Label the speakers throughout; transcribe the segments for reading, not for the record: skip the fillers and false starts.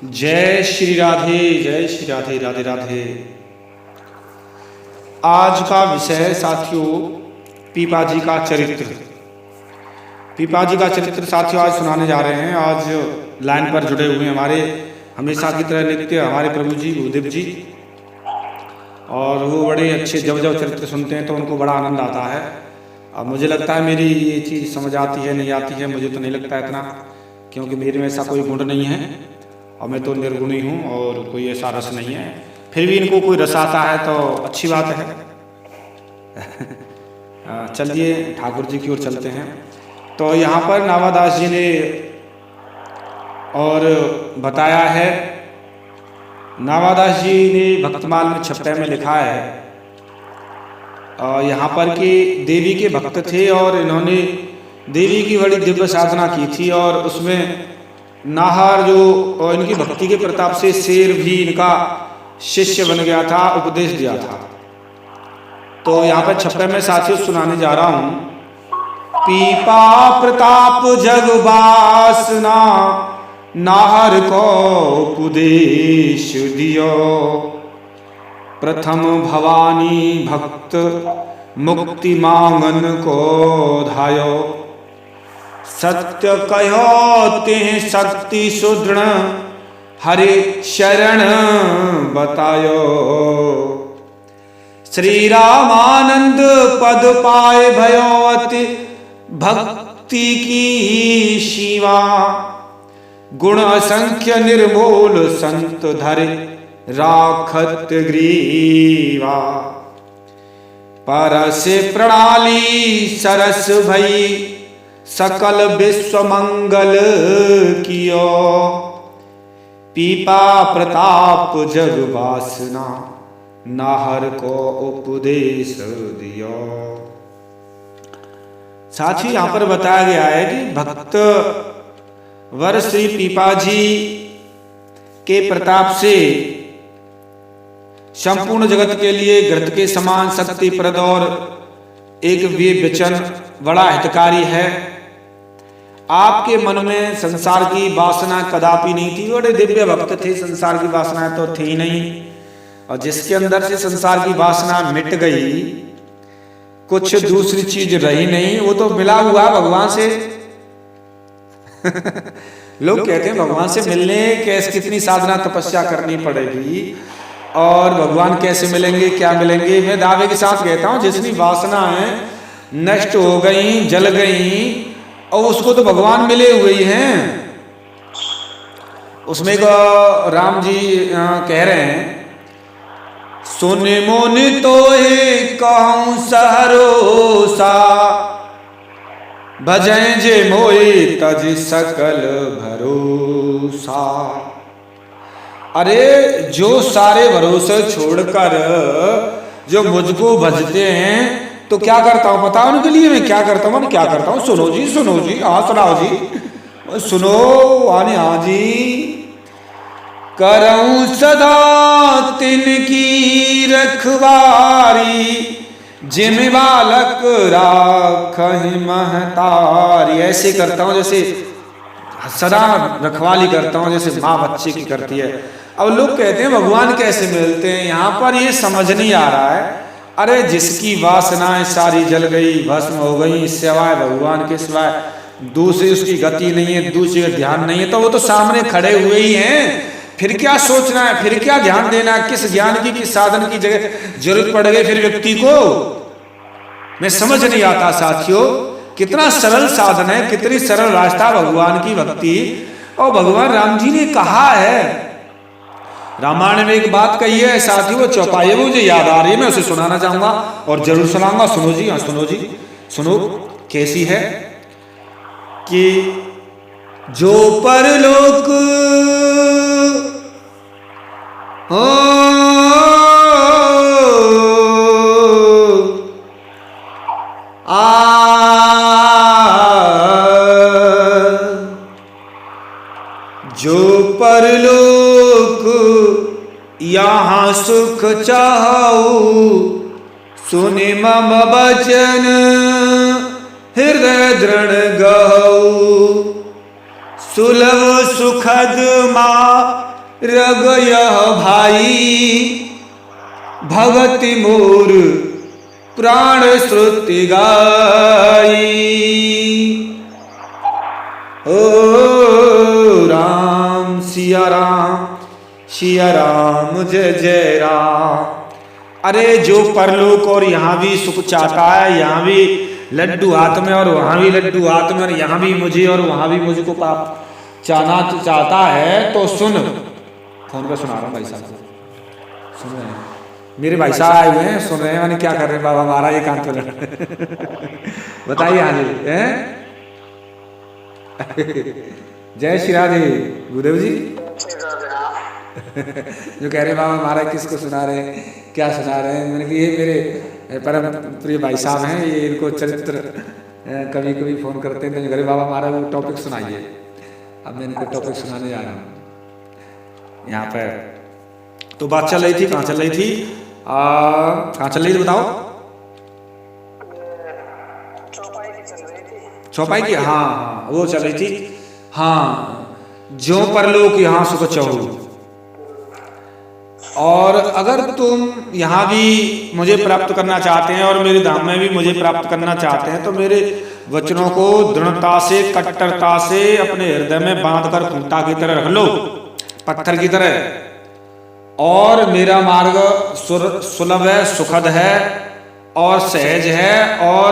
Speaker 1: जय श्री राधे, जय श्री राधे, राधे राधे। आज का विषय साथियों पीपा जी का चरित्र। पीपा जी का चरित्र साथियों आज सुनाने जा रहे हैं। आज लाइन पर जुड़े हुए हमारे हमेशा की तरह नित्य हमारे प्रभु जी गुरुदेव जी, और वो बड़े अच्छे जब चरित्र सुनते हैं तो उनको बड़ा आनंद आता है। अब मुझे लगता है मेरी ये चीज़ समझ आती है नहीं आती है, मुझे तो नहीं लगता इतना, क्योंकि मेरे में ऐसा कोई गुण नहीं है और मैं तो निर्गुणी हूँ और कोई ऐसा रस नहीं है। फिर भी इनको कोई रस आता है तो अच्छी बात है। चलिए ठाकुर जी की ओर चलते हैं। तो यहाँ पर नावादास जी ने और बताया है, नावादास जी ने भक्तमाल में छप्पे में लिखा है यहाँ पर कि देवी के भक्त थे और इन्होंने देवी की बड़ी दिव्य साधना की थी, और उसमें नाहर जो इनकी भक्ति के प्रताप से शेर भी इनका शिष्य बन गया था, उपदेश दिया था। तो यहाँ पर छप्पे में साथियों सुनाने जा रहा हूं। पीपा प्रताप जग वासना नाहर को उपदेश दियो, प्रथम भवानी भक्त मुक्ति मांगन को धायो, सत्य कहो तेह शक्ति सुदृढ़ हरे शरण बतायो, श्री रामानंद पद पाए भयोवति भक्ति की शिवा, गुण असंख्य निर्मूल संत धरे राखत ग्रीवा, परस प्रणाली सरस भई सकल विश्व मंगल कियो, पीपा प्रताप जग वासना नाहर को उपदेश दियो। साथ ही यहाँ पर बताया गया है कि भक्त वर श्री पीपा जी के प्रताप से संपूर्ण जगत के लिए घृत के समान शक्तिप्रद और एक विवेचन बड़ा हितकारी है। आपके मन में संसार की वासना कदापि नहीं थी, बड़े दिव्य भक्त थे, संसार की वासना तो थी नहीं। और जिसके अंदर से संसार की वासना मिट गई, कुछ दूसरी चीज रही नहीं, वो तो मिला हुआ भगवान से। लोग कहते हैं भगवान से मिलने कैसे कितनी साधना तपस्या करनी पड़ेगी और भगवान कैसे मिलेंगे, क्या मिलेंगे। मैं दावे के साथ कहता हूं जितनी वासना है नष्ट हो गई, जल गई, और उसको तो भगवान मिले हुए ही हैं। उसमें को राम जी कह रहे हैं, सोने मोने तो कहूं सहरोसा, भजय जे मोए तज सकल भरोसा। अरे जो सारे भरोसे छोड़कर जो मुझको भजते हैं, तो क्या करता हूं पता उनके लिए मैं क्या करता हूं, क्या करता हूं। सुनो जी, हाँ सुनाओ जी, सुनो आने, हाँ जी। करऊं सदा तिनकी रखवारी, जिम बालक राखहि महतारी। ऐसे करता हूं जैसे सदा रखवाली करता हूं, जैसे माँ बच्चे की करती है। अब लोग कहते हैं भगवान कैसे मिलते हैं, यहाँ पर ये समझ नहीं आ रहा है। अरे जिसकी वासनाएं सारी जल गई, भस्म हो गई, सिवाय भगवान के सिवाय दूसरी उसकी गति नहीं है, दूसरी का ध्यान नहीं है, तो वो तो सामने खड़े हुए ही हैं। फिर क्या सोचना है, फिर क्या ध्यान देना है, किस ज्ञान की किस साधन की जगह जरूरत पड़ गई फिर व्यक्ति को, मैं समझ नहीं आता साथियों। कितना सरल साधन है, कितनी सरल रास्ता भगवान की भक्ति। और भगवान राम जी ने कहा है, रामायण में एक बात कही है साथियों, वो चौपाई मुझे याद आ रही है, मैं उसे सुनाना चाहूंगा और जरूर सुनाऊंगा। सुनो जी, हाँ सुनो जी, सुनो कैसी है कि जो परलोक हो जो परलोक यहाँ सुख चाहू, सुनि मम वचन हृदय दृढ़ गहू, सुलभ सुखद माँ रग यह भाई भगति मोर प्राण श्रुति गाई। ओ राम सिया राम जय जय राम। अरे जो परलोक और यहाँ भी सुख चाहता है, यहाँ भी लड्डू हाथ में और वहाँ भी लड्डू हाथ में, और यहाँ भी मुझे और वहाँ भी मुझको पाप चाहना चाहता है, तो सुन, फोन पे सुना रहा हूँ भाई साहब, सुन रहे हैं मेरे भाई साहब आए हुए हैं, सुन रहे हैं, मैंने क्या कर रहे हैं बाबा हमारा ये काम तो बताइए। हाँ जी हैं जय श्री राधे गुरुदेव जी। जो कह रहे बाबा हमारा किसको सुना रहे हैं, क्या सुना रहे हैं, मैंने कहा ये मेरे परम प्रिय भाई साहब हैं, ये इनको चरित्र कभी कभी फोन करते हैं, तो बाबा हमारा वो टॉपिक सुनाइए। अब मैं इनको टॉपिक सुनाने जा रहा हूँ यहाँ पर। तो बात चल रही थी, कहाँ चल रही थी, कहाँ चल रही थी बताओ? चौपाई की, हाँ हाँ वो चल रही थी। हाँ, जो परलोक यहाँ सुख चहु, और अगर तुम यहाँ भी मुझे प्राप्त करना चाहते हैं और मेरे धाम में भी मुझे प्राप्त करना चाहते हैं, तो मेरे वचनों को दृढ़ता से, कट्टरता से अपने हृदय में बांधकर खूंटा की तरह रख लो, पत्थर की तरह। और मेरा मार्ग सुलभ है, सुखद है और सहज है, और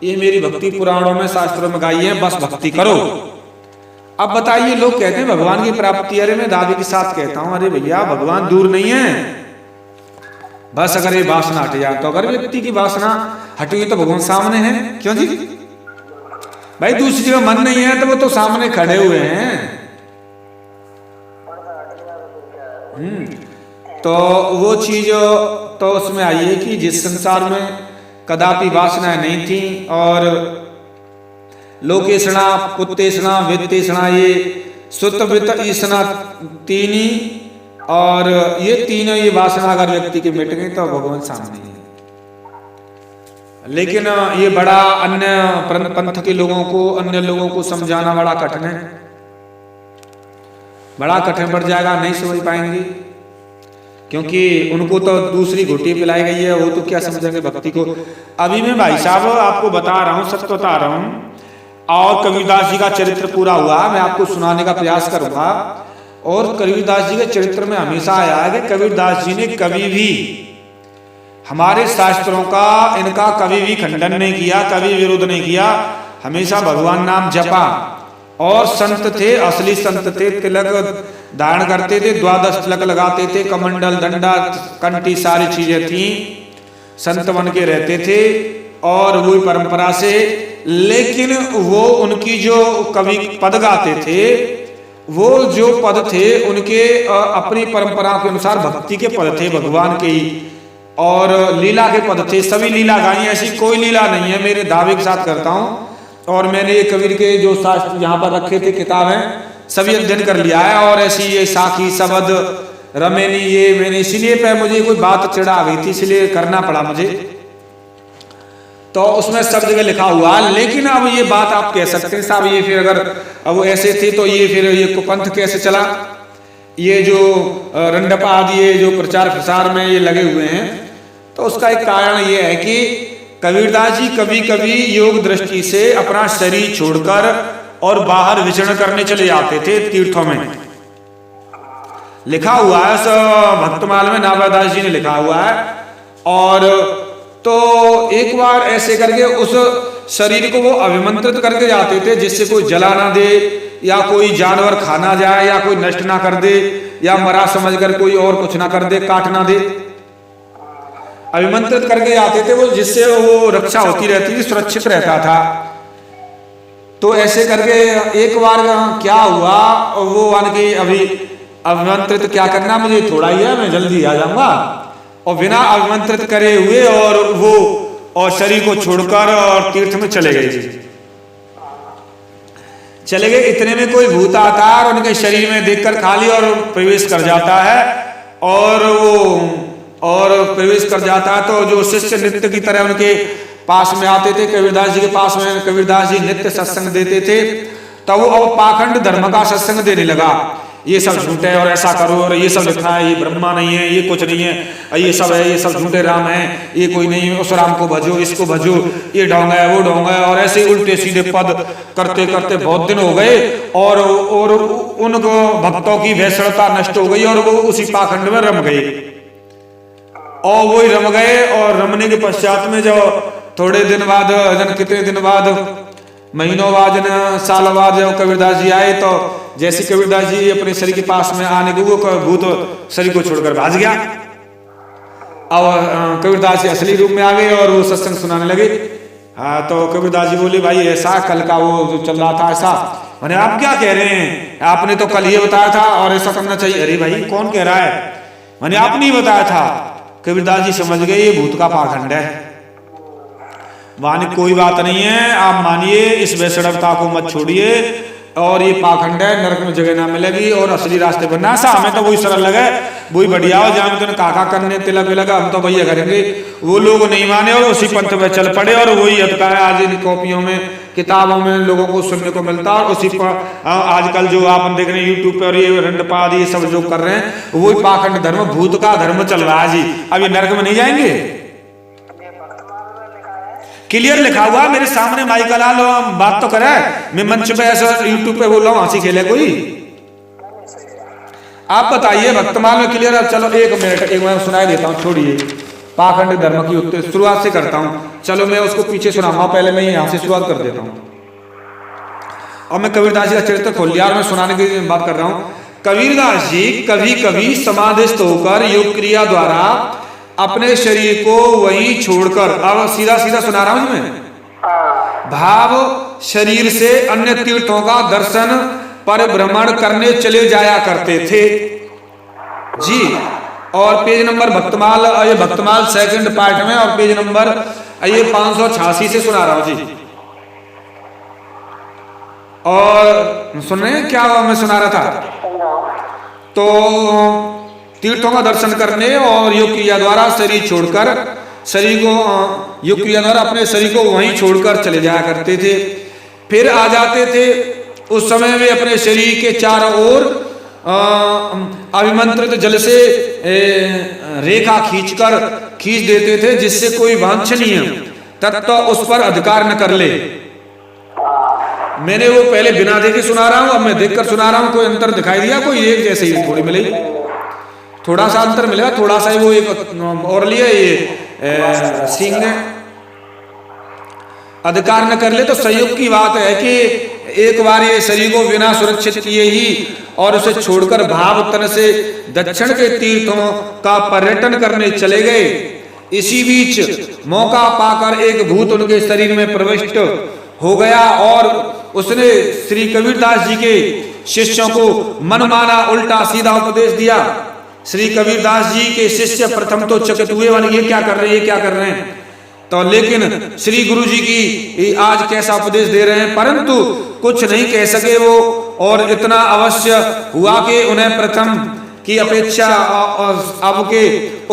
Speaker 1: ये मेरी भक्ति पुराणों में, शास्त्रों में गाई है, बस भक्ति करो। अब बताइए, लोग कहते हैं भगवान की प्राप्ति, अरे मैं दावे के साथ कहता हूं, अरे भैया भगवान दूर नहीं है, बस अगर ये वासना हट जाए। तो अगर व्यक्ति की वासना हटेगी तो भगवान सामने है, क्यों जी भाई? दूसरी जगह मन नहीं है तो वो तो सामने खड़े हुए हैं। तो वो चीज तो उसमें आई है कि जिस संसार में कदापि वासनाएं नहीं थी, और लोकेशना, पुत्तेषणा, वित्तेषणा, ये सुत वित्त ईसना तीनी, और ये तीनों ये वासना अगर व्यक्ति के मिट गई तो भगवान सामने है। लेकिन ये बड़ा अन्य पंथ के लोगों को, अन्य लोगों को समझाना बड़ा कठिन है, बड़ा कठिन पड़ जाएगा, नहीं समझ पाएंगे, क्योंकि उनको तो दूसरी घोटी पिलाई गई है, वो तो क्या समझेंगे भक्ति को। अभी मैं भाई साहब आपको बता रहा हूँ, सच बता रहा हूँ, और कबीरदास जी का चरित्र पूरा हुआ, मैं आपको सुनाने का प्रयास करूंगा। और कबीरदास जी के चरित्र में हमेशा आया है कि कबीरदास जी ने कभी भी हमारे शास्त्रों का, इनका कभी भी खंडन नहीं किया, कभी विरोध नहीं किया, हमेशा भगवान नाम जपा। और संत थे, असली संत थे, तिलक धारण करते थे, 12 तिलक लगाते थे, कमंडल, दंडा, कंठी, सारी चीजें थी, संत बन के रहते थे, और वो परंपरा से। लेकिन वो उनकी जो कवि पद गाते थे, वो जो पद थे उनके अपनी परंपरा के अनुसार भक्ति के पद थे, भगवान के ही, और लीला के पद थे। सभी लीला गाई, ऐसी कोई लीला नहीं है, मेरे दावे के साथ करता हूँ। और मैंने ये कबीर के जो शास्त्र यहाँ पर रखे थे, किताबें, सभी अध्ययन कर लिया है। और ऐसी ये साखी, शबद, रमेनी, ये मैंने इसीलिए पे मुझे कोई बात चिढ़ा आ गई थी, इसलिए करना पड़ा मुझे, तो उसमें सब जगह लिखा हुआ। लेकिन अब ये बात आप कह सकते हैं साहब, ये फिर अगर अब ऐसे थे तो ये फिर ये कुपंथ कैसे चला? ये जो रंडपा आदि ये जो प्रचार प्रसार में ये लगे हुए हैं, तो उसका एक कारण ये है कि कबीरदास जी कभी कभी योग दृष्टि से अपना शरीर छोड़कर और बाहर विचरण करने चले जाते थे तीर्थों में। लिखा हुआ है भक्तमाल में, नाभादास जी ने लिखा हुआ है। और तो एक बार ऐसे करके उस शरीर को वो अभिमंत्रित करके जाते थे, जिससे कोई जला ना दे, या कोई जानवर खा ना जाए, या कोई नष्ट ना कर दे, या मरा समझकर कोई और कुछ ना कर दे, काट ना दे। अभिमंत्रित करके जाते थे वो, जिससे वो रक्षा होती रहती थी, सुरक्षित रहता था। तो ऐसे करके एक बार क्या हुआ, वो आने अभी अभिमंत्रित क्या करना, मुझे थोड़ा ही है, मैं जल्दी आ जाऊंगा, और बिना अभिमंत्रित करे हुए और वो और शरीर को छोड़कर और तीर्थ में चले गए। चले गए, इतने में कोई भूत आता है और उनके शरीर में देखकर खाली और प्रवेश कर जाता है, और वो और प्रवेश कर जाता है। तो जो शिष्य नित्य की तरह उनके पास में आते थे, कबीरदास जी के पास में, कबीरदास जी नित्य सत्संग देते थे, तब वो अब पाखंड धर्म का सत्संग देने लगा। ये सब झूठे है और ऐसा करो, और ये सब लिखा है, ये ब्रह्मा नहीं है, ये कुछ नहीं है, ये सब है, ये सब झूठे राम है, ये कोई नहीं है, उस राम को भजो, इसको भजो, ये ढोंगा है, वो ढोंगा है, और ऐसे उल्टे सीधे पद करते करते बहुत दिन हो गए और उनको भक्तों की वैष्णवता नष्ट हो गई और वो उसी पाखंड में रम गए। और वही रम गए, और रमने के पश्चात में जो थोड़े दिन बाद, जन कितने दिन बाद, महीनों बाद, जन साल बाद जब कबीरदास जी आए, तो जैसे कबीरदास जी अपने शरीर के पास में आने के वो भूत शरीर को छोड़कर भाग गया। अब कबीरदास जी असली रूप में आ गए और वो सत्संग सुनाने लगे। हाँ, तो कबीरदास जी बोले, भाई ऐसा कल का वो जो चल रहा था ऐसा, मैंने आप क्या कह रहे हैं, आपने तो कल ये बताया था और ऐसा करना चाहिए। अरे भाई कौन कह रहा है, मैंने आपने ही बताया था। कबीरदास जी समझ गए ये भूत का पाखंड है। माने कोई बात नहीं है, आप मानिए, इस वैष्णवता को मत छोड़िए, और ये पाखंड है, नरक में जगह ना मिलेगी और असली रास्ते पर ना। सा हमें तो वही सरल लगे, वही बढ़िया हो, जहाँ तो काका करने तिलक विलक हम तो भैया करेंगे। वो लोग नहीं माने और उसी पंथ में चल पड़े, और वही अटका है आज इन कॉपियों में, किताबों में लोगों को सुनने को मिलता है। और उसी पर आजकल जो आप देख रहे हैं यूट्यूब पर, ये रंडपाद ये सब जो कर रहे हैं, वही पाखंड धर्म, भूत का धर्म चल रहा है जी। अब ये नरक में नहीं जाएंगे। क्लियर लिखा हुआ मेरे सामने, माइक ला लो, हम बात तो करे। मैं मंच पे ऐसा यूट्यूब पे बोल रहा हूँ, हंसी खेले कोई। आप बताइए भक्तमाल में क्लियर है। चलो एक मिनट, एक मैं सुनाई देता हूँ, छोड़िए पाखंड धर्म की उत्तर शुरुआत से करता हूँ। चलो मैं उसको पीछे सुनाऊंगा, पहले मैं यहाँ से शुरुआत कर देता हूँ। और मैं कबीरदास जी का चरित्र खोल लिया और मैं सुनाने की बात कर रहा हूँ। कबीरदास जी कभी कभी समाधिस्थ होकर योग क्रिया द्वारा अपने शरीर को वहीं छोड़कर, अब सीधा सीधा सुना रहा हूं मैं, भाव शरीर से अन्य तीर्थों का दर्शन परिभ्रमण करने चले जाया करते थे जी। और पेज नंबर भक्तमाल, ये भक्तमाल सेकंड पार्ट में, और पेज नंबर ये 586 से सुना रहा हूं जी। और सुन रहे हैं क्या मैं सुना रहा था? तो तीर्थों का दर्शन करने और योग क्रिया द्वारा शरीर छोड़कर, शरीर को योग क्रिया द्वारा अपने शरीर को वहीं छोड़कर चले जाया करते थे। फिर आ जाते थे। उस समय वे अपने शरीर के चारों ओर अभिमंत्रित जल से रेखा खींच देते थे, जिससे कोई वांछनीय तत्व उस पर अधिकार न कर ले। मैंने वो पहले बिना देखे सुना रहा हूं, अब मैं देखकर सुना रहा हूं। कोई अंतर दिखाई दिया? कोई एक जैसे ही थोड़ी मिलेगी, थोड़ा सा अंतर मिलेगा, थोड़ा सा वो एक और लिए ये सिंह अधिकार न कर ले। तो संयोग की बात है कि एक बार ये शरीर को बिना सुरक्षित किए ही और उसे छोड़कर भाव तन से दक्षिण के तीर्थों का पर्यटन करने चले गए। इसी बीच मौका पाकर एक भूत उनके शरीर में प्रविष्ट हो गया और उसने श्री कबीरदास जी के शिष्यों को मनमाना उल्टा सीधा उपदेश दिया। श्री कबीरदास जी के शिष्य प्रथम तो चकित हुए, ये क्या कर रहे हैं, ये क्या कर रहे हैं। तो लेकिन श्री गुरु जी की आज कैसा उपदेश दे रहे हैं, परंतु कुछ नहीं कह सके वो। और इतना अवश्य हुआ कि उन्हें प्रथम की अपेक्षा अब के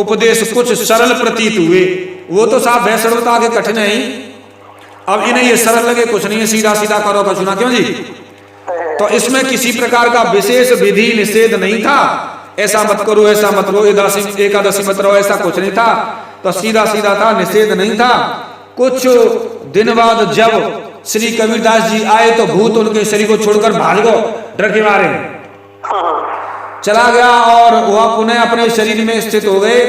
Speaker 1: उपदेश कुछ सरल प्रतीत हुए। वो तो साहब वैष्णवता के कठिन है ही, अब इन्हें ये सरल लगे, कुछ नहीं सीधा सीधा करो का सुना। क्यों जी? तो इसमें किसी प्रकार का विशेष विधि निषेध नहीं था, ऐसा मत करो, ऐसा मत करो, एकादशी मत रहो, ऐसा कुछ नहीं था। तो सीधा सीधा था, निषेध नहीं था। कुछ दिन बाद जब श्री कबीरदास जी आए तो भूत उनके शरीर को छोड़कर भाग गो, डर के मारे चला गया और वह पुनः अपने शरीर में स्थित हो गए।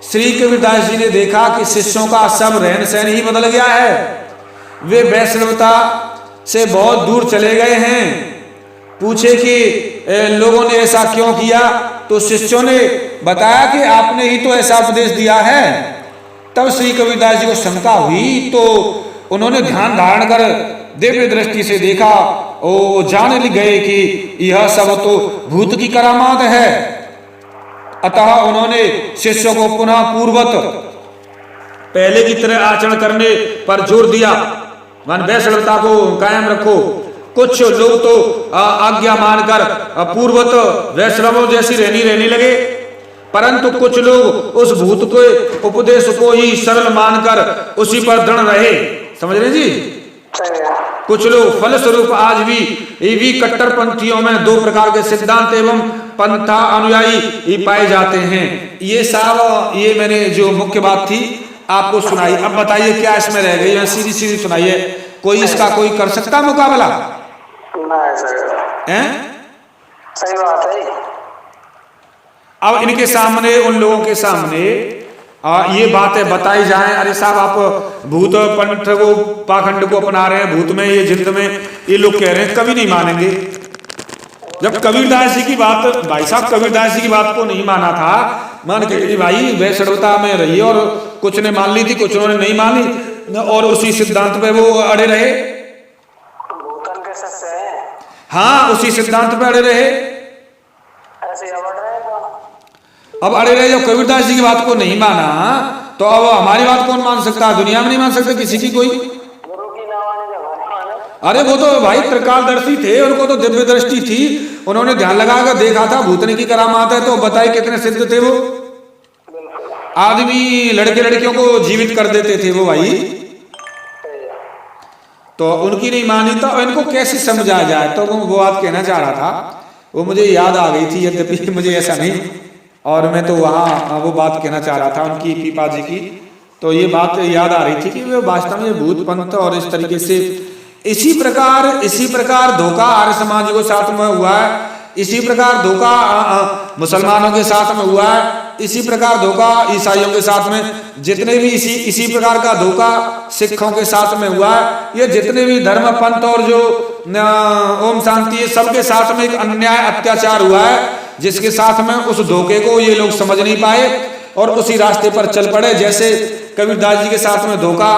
Speaker 1: श्री कबीरदास जी ने देखा कि शिष्यों का सब रहन सहन ही बदल गया है, वे वैष्णवता से बहुत दूर चले गए हैं। पूछे कि लोगों ने ऐसा क्यों किया, तो शिष्यों ने बताया कि आपने ही तो ऐसा उपदेश दिया है। तब श्री कबीरदास जी को शंका हुई, तो उन्होंने ध्यान धारण कर दिव्य दृष्टि से देखा, ओ जान गए कि यह सब तो भूत की करामात है। अतः उन्होंने शिष्यों को पुनः पूर्वत पहले की तरह आचरण करने पर जोर दिया, मान वैष्णवता को कायम रखो। कुछ लोग तो आज्ञा मानकर पूर्वत वैष्णवों जैसी रहने लगे, परंतु कुछ लोग उस भूत के उपदेश को ही सरल मानकर उसी पर दृढ़ रहे। समझ रहे जी? कुछ लोग फलस्वरूप आज भी कट्टरपंथियों में दो प्रकार के सिद्धांत एवं पंथा अनुयायी ही पाए जाते हैं। ये साहब ये मैंने जो मुख्य बात थी आपको सुनाई। अब बताइए क्या इसमें रह गई? सीधी सीधी सुनाइए, कोई इसका कोई कर सकता मुकाबला? हैं?
Speaker 2: सही बात है।
Speaker 1: अब इनके सामने, उन लोगों के सामने ये बातें बताई जाएं, अरे साहब आप भूत पंथ को, पाखंड को अपना रहे हैं, भूत में ये जिंद में ये लोग कह रहे हैं, कभी नहीं मानेंगे। जब कबीरदास जी की बात, भाई साहब कबीरदास जी की बात को नहीं माना था, मान के भाई वैष्णवता में रही और कुछ ने मान ली थी, कुछ ने नहीं मानी और उसी सिद्धांत पे वो अड़े रहे। हाँ, उसी सिद्धांत पे अड़े रहे। अब अड़े रहे, जब कबीरदास जी की बात को नहीं माना तो अब हमारी बात कौन मान सकता? दुनिया में नहीं मान सकते किसी की कोई। अरे वो तो भाई त्रिकालदर्शी थे, उनको तो दिव्य दृष्टि थी, उन्होंने ध्यान लगाकर देखा था भूतनी की करामात है, तो बताए कितने सिद्ध थे वो। आदमी लड़के लड़कियों को जीवित कर देते थे वो भाई। तो उनकी नहीं मानी तो इनको कैसे समझा जाए? तो वो बात कहना चाह रहा था, वो मुझे याद आ गई थी, यद्यपि मुझे ऐसा नहीं, और मैं तो वहाँ वो बात कहना चाह रहा था उनकी पीपा जी की। तो ये बात याद आ रही थी कि वे वास्तव में भूत पंथ और इस तरीके से इसी प्रकार धोखा आर्य समाज के साथ में हुआ है, इसी प्रकार धोखा मुसलमानों के साथ में हुआ है, इसी प्रकार धोखा ईसाइयों के साथ में, जितने भी इसी प्रकार का धोखा सिखों के साथ में हुआ है। ये जितने भी धर्म पंथ और जो ओम शांति, सबके साथ में एक अन्याय अत्याचार हुआ है, जिसके साथ में उस धोखे को ये लोग समझ नहीं पाए और उसी रास्ते पर चल पड़े। जैसे कबीरदास जी के साथ में धोखा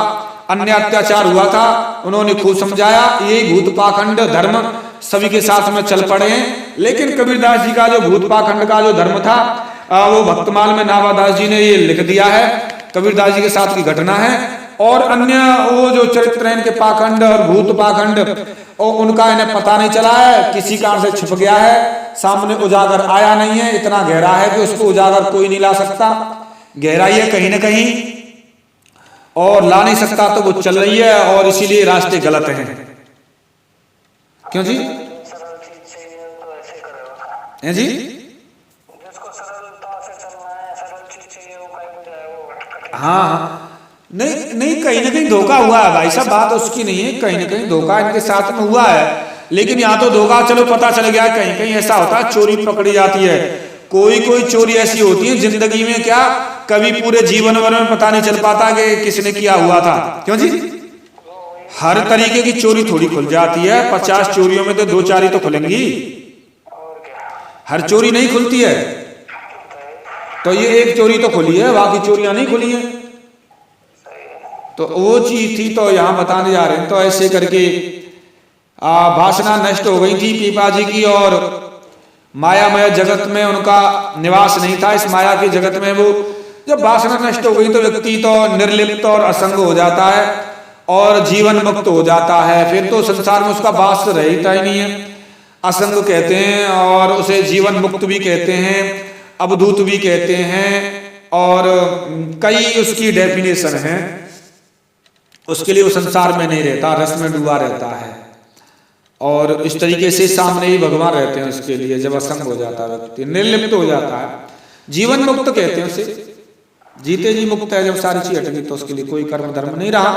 Speaker 1: अन्याय अत्याचार हुआ था, उन्होंने खूब समझाया, यही भूत पाखंड धर्म सभी के साथ में चल पड़े हैं। लेकिन कबीरदास जी का जो भूत पाखंड का जो धर्म था वो भक्तमाल में नाभादास जी ने ये लिख दिया है, कबीरदास जी के साथ की घटना है। और अन्य वो जो चरित्र है इनके पाखंड और भूत पाखंड, और उनका इन्हें पता नहीं चला है, किसी कारण से छिप गया है, सामने उजागर आया नहीं है, इतना गहरा है कि उसको उजागर कोई नहीं ला सकता, गहराई है कहीं ना कहीं, और ला नहीं सकता तो वो चल रही है, और इसीलिए रास्ते गलत हैं। क्यों जी? हैं जी? हाँ, नहीं कहीं ना कहीं धोखा हुआ है भाई साहब, बात उसकी नहीं है, कहीं ना कहीं धोखा इनके साथ में हुआ है। लेकिन यहाँ तो धोखा चलो पता चल गया, कहीं कहीं ऐसा होता है चोरी पकड़ी जाती है, कोई चोरी ऐसी होती है जिंदगी में क्या कभी पूरे जीवन भर में पता नहीं चल पाता कि किसने किया हुआ था। क्यों जी? हर तरीके की चोरी थोड़ी खुल जाती है, 50 चोरियों में तो 2-4 ही तो खुलेंगी, हर चोरी नहीं खुलती है। तो ये एक चोरी तो खुली है, बाकी चोरियां नहीं खुली हैं। तो वो चीज थी, तो यहाँ बताने जा रहे हैं। तो ऐसे करके वासना नष्ट हो गई थी पीपा जी की, और मायामय जगत में उनका निवास नहीं था। इस माया के जगत में वो जब वासना नष्ट हो गई तो व्यक्ति तो निर्लिप्त और असंग हो जाता है और जीवन मुक्त हो जाता है। फिर तो संसार में उसका वास रहता ही नहीं है। असंग कहते हैं और उसे जीवन मुक्त भी कहते हैं, अवधूत भी कहते हैं, और कई उसकी डेफिनेशन है। उसके लिए वो संसार में नहीं रहता, रस में डूबा रहता है, और इस तरीके से सामने ही भगवान रहते हैं उसके लिए। जब असंग हो जाता है व्यक्ति, निर्लिप्त हो जाता है, जीवन मुक्त कहते हैं उसे, जीते जी मुक्त है। जब सारी चीज हट गई तो उसके लिए कोई कर्म धर्म नहीं रहा।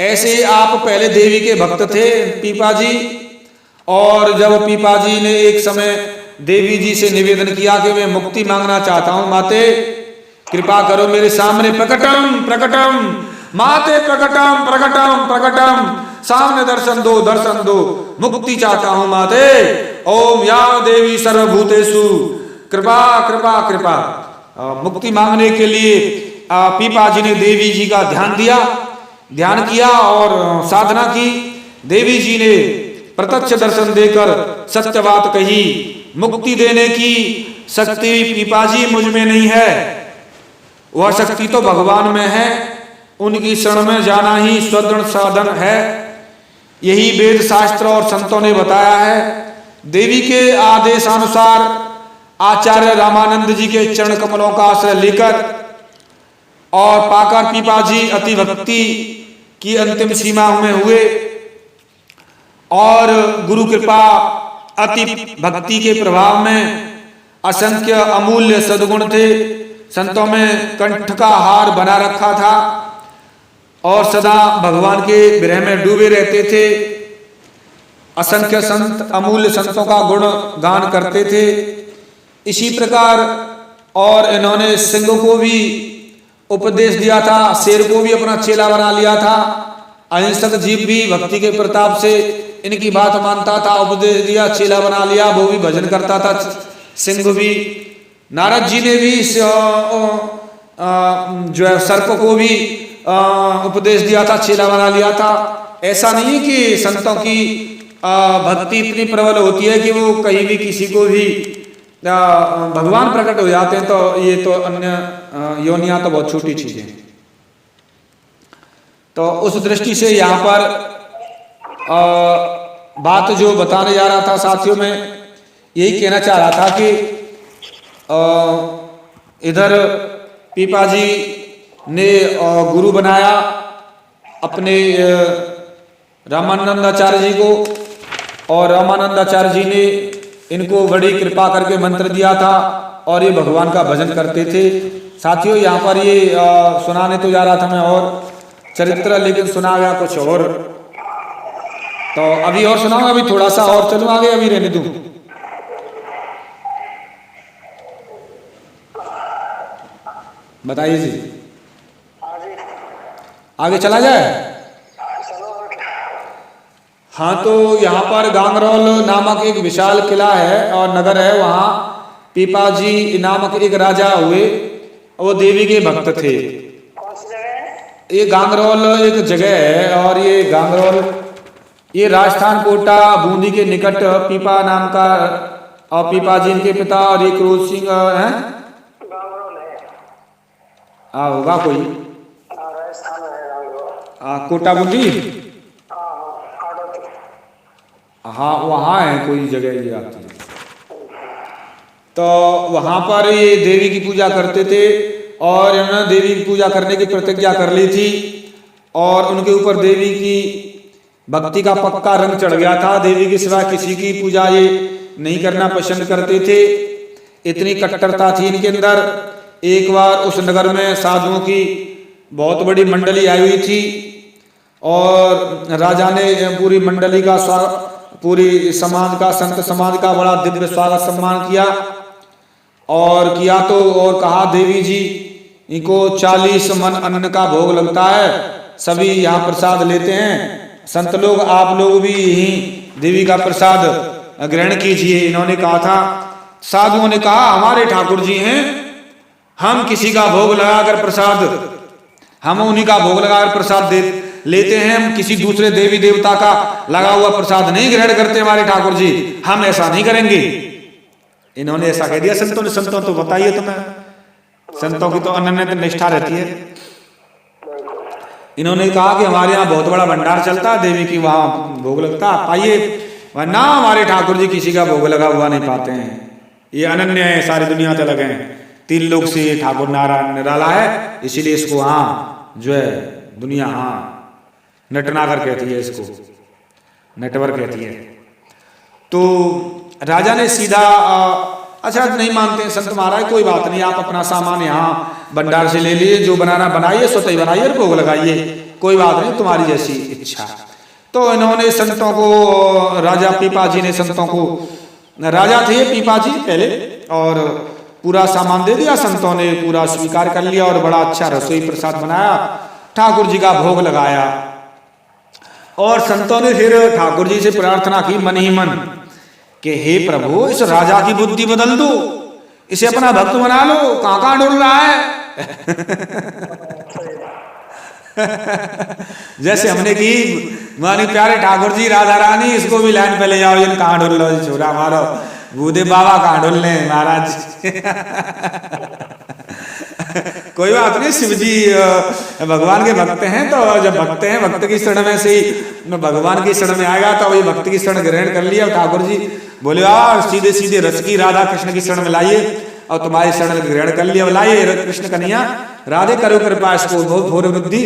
Speaker 1: ऐसे आप पहले देवी के भक्त थे पीपा जी, और जब पीपा जी ने एक समय देवी जी से निवेदन किया कि मैं मुक्ति मांगना चाहता हूं, माते कृपा करो मेरे सामने, प्रकटम प्रकटम माते प्रकटम प्रकटम प्रकटम, सामने दर्शन दो, मुक्ति चाहता हूं माते। ओम या देवी सर्वभूतेषु कृपा कृपा कृपा। मुक्ति मांगने के लिए पीपा जी ने देवी जी का ध्यान किया और साधना की। देवी जी ने प्रत्यक्ष दर्शन देकर सत्य बात कही, मुक्ति देने की शक्ति पीपा जी मुझ में नहीं है, वह शक्ति तो भगवान में है, उनकी शरण में जाना ही स्वदृढ़ साधन है। यही वेद शास्त्र और संतों ने बताया है। देवी के आदेशानुसार आचार्य रामानंद जी के चरण कमलों का आश्रय लेकर और पाकर पीपा जी अति भक्ति की अंतिम सीमा में हुए और गुरु कृपा अति भक्ति के प्रभाव में असंख्य अमूल्य सद्गुण थे। संतों में कंठ का हार बना रखा था और सदा भगवान के विरह में डूबे रहते थे। असंख्य संत अमूल्य संतों का गुण गान करते थे। इसी प्रकार और इन्होंने सिंह को भी उपदेश दिया था, शेर को भी अपना चेला बना लिया था। अहिंसक जीव भी भक्ति के प्रताप से इनकी बात मानता था, उपदेश दिया, चेला बना लिया, वो भी भजन करता था। सिंह भी, नारद जी ने भी जो है सर्प को भी उपदेश दिया था, चेला बना लिया था। ऐसा नहीं है कि संतों की भक्ति इतनी प्रबल होती है कि वो कहीं भी किसी को भी भगवान प्रकट हो जाते हैं। तो ये तो अन्य योनियां तो बहुत छोटी चीजें हैं। तो उस दृष्टि से यहाँ पर बात जो बताने जा रहा था साथियों, में यही कहना चाह रहा था कि इधर पीपाजी ने गुरु बनाया अपने रामानंदाचार्य जी को, और रामानंदाचार्य जी ने इनको बड़ी कृपा करके मंत्र दिया था और ये भगवान का भजन करते थे। साथियों यहाँ पर ये सुनाने तो जा रहा था मैं और चरित्र, लेकिन सुना गया कुछ और। तो अभी और सुनाऊंगा, अभी थोड़ा सा और चलूं आगे, अभी रहने दूं? बताइए जी, आगे चला जाए? हाँ, तो यहाँ पर गांगरोल नामक एक विशाल किला है और नगर है। वहाँ पीपाजी नामक एक राजा हुए, वो देवी के भक्त थे।
Speaker 2: कौन सी जगह है?
Speaker 1: ये गांगरोल एक जगह है और ये गांगरोल ये राजस्थान कोटा बूंदी के निकट पीपा नाम का, और पीपाजी इनके पिता और ये क्रोध सिंह है। होगा कोई
Speaker 2: राजस्थान में
Speaker 1: कोटा बूंदी, हाँ वहाँ है कोई जगह ये आती है। तो वहाँ पर ये देवी की पूजा करते थे और इन्होंने देवी की पूजा करने की प्रतिज्ञा कर ली थी और उनके ऊपर देवी की भक्ति का पक्का रंग चढ़ गया था। देवी के सिवा किसी की पूजा ये नहीं करना पसंद करते थे, इतनी कट्टरता थी इनके अंदर। एक बार उस नगर में साधुओं की बहुत बड़ी मंडली आई हुई थी और राजा ने पूरी मंडली का पूरी समाज का, संत समाज का बड़ा दिव्य स्वागत सम्मान किया और किया तो और कहा, देवी जी इनको 40 मन अन्न का भोग लगता है, सभी यहाँ प्रसाद लेते हैं। संत लोग आप लोग भी यही देवी का प्रसाद ग्रहण कीजिए। इन्होंने कहा था, साधुओं ने कहा, हमारे ठाकुर जी हैं, हम किसी का भोग लगाकर प्रसाद, हम उन्हीं का भोग लगाकर प्रसाद लेते हैं, हम किसी दूसरे देवी देवता का लगा हुआ प्रसाद नहीं ग्रहण करते हमारे ठाकुर जी, हम ऐसा नहीं करेंगे। इन्होंने ऐसा कह दिया संतों ने। संतों तो बताइए तुम्हें, संतों की तो अनन्य निष्ठा रहती है। इन्होंने कहा कि हमारे यहाँ बहुत बड़ा भंडार चलता है, देवी की वहां भोग लगता, आइए। वरना हमारे ठाकुर जी किसी का भोग लगा हुआ नहीं पाते हैं, ये अनन्य है, सारी दुनिया से लगे हैं, 3 लोग से ठाकुर नारायण निराला है, इसीलिए इसको हाँ जो है दुनिया हाँ नटनागर कहती है, इसको नेटवर्क कहती है। तो राजा ने सीधा अच्छा नहीं मानते हैं संत महाराज, कोई बात नहीं, आप अपना सामान यहाँ भंडार से ले लीजिए, जो बनाना बनाइए, स्वतः ही बनाइए और भोग लगाइए, कोई बात नहीं, तुम्हारी जैसी इच्छा। तो इन्होंने संतों को, राजा पीपाजी ने संतों को, राजा थे पीपाजी पहले, और पूरा सामान दे दिया। संतों ने पूरा स्वीकार कर लिया और बड़ा अच्छा रसोई प्रसाद बनाया, ठाकुर जी का भोग लगाया। और संतों ने फिर ठाकुर जी से प्रार्थना की मन ही मन कि हे प्रभु, इस राजा की बुद्धि बदल दो, इसे अपना भक्त बना लो, कहाँ डोल रहा है। जैसे हमने की मानी प्यारे ठाकुर जी राधा रानी, इसको भी लाइन पे ले जाओ, ये कहाँ डोल लो, छोरा मारो, भूदेव बाबा कहाँ डोलने महाराज। कोई बात नहीं, शिव जी भगवान के भक्त हैं, तो जब भक्त हैं, भक्त की शरण में से ही भगवान की शरण में आएगा, तो वही भक्त की शरण ग्रहण कर लिया। ठाकुर जी बोले, सीधे सीधे रस की राधा कृष्ण की शरण में लाइए, और तुम्हारी शरण ग्रहण कर लिया, लाइए कृष्ण कन्हैया, राधे करो कृपा, इसको बहुत भोर बुद्धि।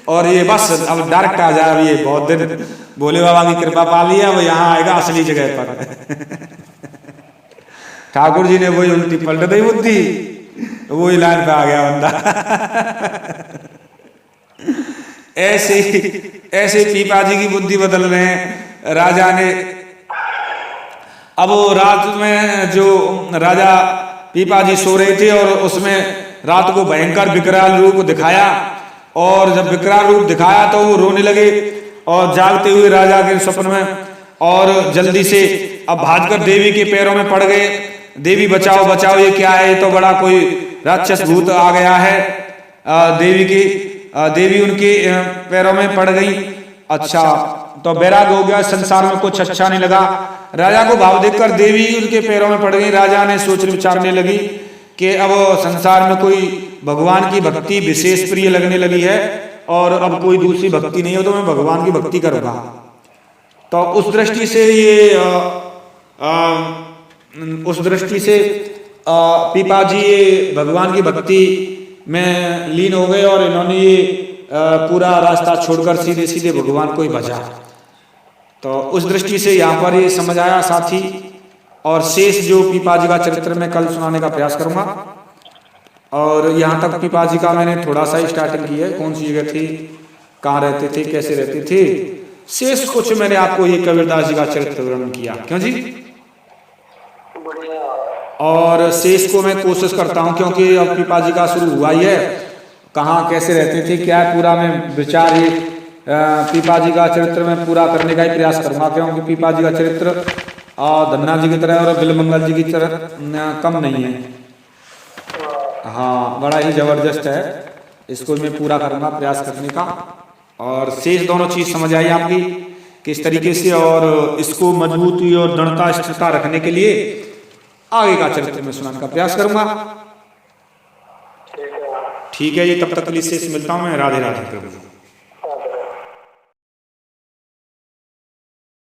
Speaker 1: और ये बस अब डायरेक्ट आ जाए, अब ये बहुत दिन भोले बाबा की कृपा पा ली है, अब यहाँ आएगा असली जगह पर। ठाकुर जी ने वही उल्टी पलट दी बुद्धि, वही लाइन पे आ गया बंदा। ऐसे ऐसे पीपा जी की बुद्धि बदल रहे हैं। राजा ने अब वो रात में जो राजा पीपा जी सो रहे थे और उसमें रात को भयंकर विकराल रूप दिखाया, और जब विकराल रूप दिखाया तो वो रोने लगे और जागते हुए राजा के स्वप्न में, और जल्दी से अब भागकर देवी के पैरों में पड़ गए। देवी बचाओ बचाओ, ये क्या है, ये तो बड़ा कोई राक्षस भूत आ गया है। देवी उनके पैरों में पड़ गई। अच्छा, तो बैराग हो गया, संसार में कुछ अच्छा नहीं लगा। राजा को भाव देखकर देवी उनके पैरों में पड़ गई। राजा ने सोच विचारने लगी कि अब संसार में कोई भगवान की भक्ति विशेष प्रिय लगने लगी है, और अब कोई दूसरी भक्ति नहीं हो तो मैं भगवान की भक्ति करूंगा। तो उस दृष्टि से पीपा जी भगवान की भक्ति में लीन हो गए, और इन्होंने ये पूरा रास्ता छोड़कर सीधे सीधे भगवान को ही भजा। तो उस दृष्टि से यहाँ पर ये समझ आया साथी। और शेष जो पीपा जी का चरित्र मैं कल सुनाने का प्रयास करूंगा। और यहाँ तक पीपा जी का मैंने थोड़ा सा स्टार्टिंग की है, कौन सी जगह थी, कहाँ रहते थे, कैसे रहते थे। शेष कुछ मैंने आपको ये कबीरदास जी का चरित्र वर्णन किया, क्यों जी। और शेष को मैं कोशिश करता हूँ, क्योंकि अब पीपा जी का शुरू हुआ ही है, कहाँ कैसे रहते थे क्या, पूरा मैं विचार ही पीपा जी का चरित्र में पूरा करने का ही प्रयास करूंगा। क्योंकि पीपा जी का चरित्र धन्ना जी की तरह और बिलमंगल जी की तरह कम नहीं है। हाँ, बड़ा ही जबरदस्त है, इसको मैं पूरा करूंगा प्रयास करने का। और शेष दोनों चीज समझ आई आपकी किस तरीके से, और इसको मजबूती और दृढ़ता स्थिरता रखने के लिए आगे का चरित्र में सुनाने का प्रयास करूंगा। ठीक है जी, तब तक के लिए शेष मिलता हूं मैं। राधे राधे प्रभु।